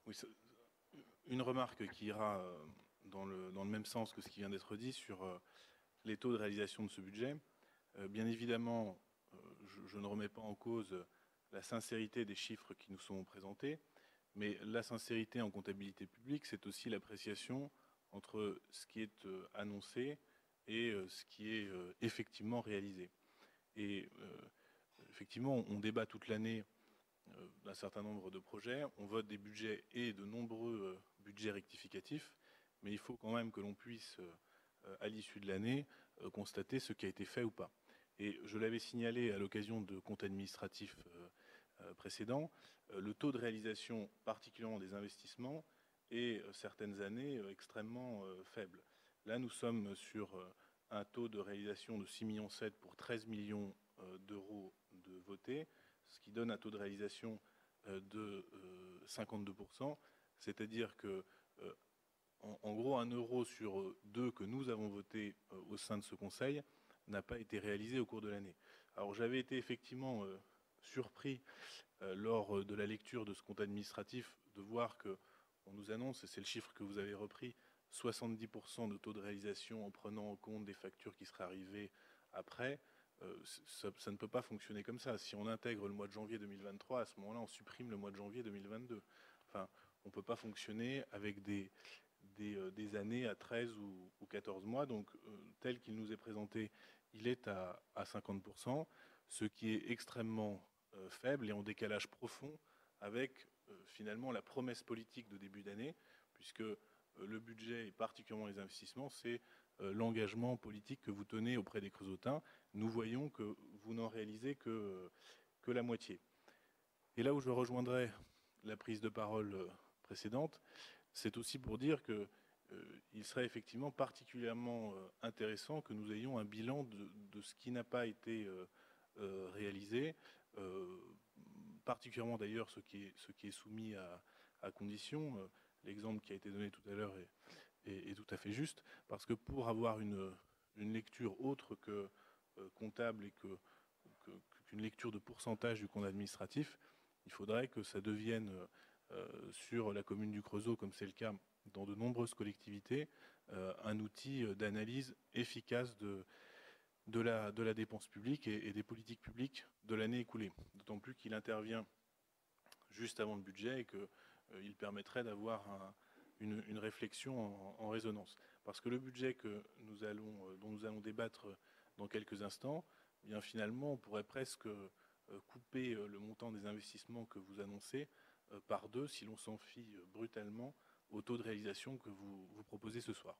Oui, une remarque qui ira dans le même sens que ce qui vient d'être dit sur les taux de réalisation de ce budget. Bien évidemment, je ne remets pas en cause la sincérité des chiffres qui nous sont présentés, mais la sincérité en comptabilité publique, c'est aussi l'appréciation entre ce qui est annoncé et ce qui est effectivement réalisé. Et effectivement, on débat toute l'année d'un certain nombre de projets, on vote des budgets et de nombreux budgets rectificatifs, mais il faut quand même que l'on puisse, à l'issue de l'année, constater ce qui a été fait ou pas. Et je l'avais signalé à l'occasion de comptes administratifs précédents, le taux de réalisation, particulièrement des investissements, est certaines années extrêmement faible. Là, nous sommes sur un taux de réalisation de 6,7 millions pour 13 millions d'euros de votés, ce qui donne un taux de réalisation de 52%, c'est-à-dire que en gros, 1 euro sur 2 que nous avons voté au sein de ce Conseil n'a pas été réalisé au cours de l'année. Alors j'avais été effectivement surpris lors de la lecture de ce compte administratif de voir qu'on nous annonce, et c'est le chiffre que vous avez repris, 70% de taux de réalisation en prenant en compte des factures qui seraient arrivées après. Ça ne peut pas fonctionner comme ça. Si on intègre le mois de janvier 2023, à ce moment-là, on supprime le mois de janvier 2022. Enfin, on ne peut pas fonctionner avec des années à 13 ou 14 mois. Donc, tel qu'il nous est présenté, il est à 50%, ce qui est extrêmement faible et en décalage profond avec finalement la promesse politique de début d'année, puisque le budget et particulièrement les investissements, c'est l'engagement politique que vous tenez auprès des Creusotins. Nous voyons que vous n'en réalisez que la moitié. Et là où je rejoindrai la prise de parole précédente, c'est aussi pour dire que il serait effectivement particulièrement intéressant que nous ayons un bilan de ce qui n'a pas été réalisé, particulièrement d'ailleurs ce qui est soumis à condition. L'exemple qui a été donné tout à l'heure est tout à fait juste, parce que pour avoir une lecture autre que comptable et qu'une lecture de pourcentage du compte administratif, il faudrait que ça devienne sur la commune du Creusot, comme c'est le cas dans de nombreuses collectivités, un outil d'analyse efficace de la dépense publique et des politiques publiques de l'année écoulée. D'autant plus qu'il intervient juste avant le budget et qu'il permettrait d'avoir une réflexion en résonance. Parce que le budget dont nous allons débattre dans quelques instants, eh bien finalement, on pourrait presque couper le montant des investissements que vous annoncez par deux si l'on s'en fie brutalement au taux de réalisation que vous proposez ce soir.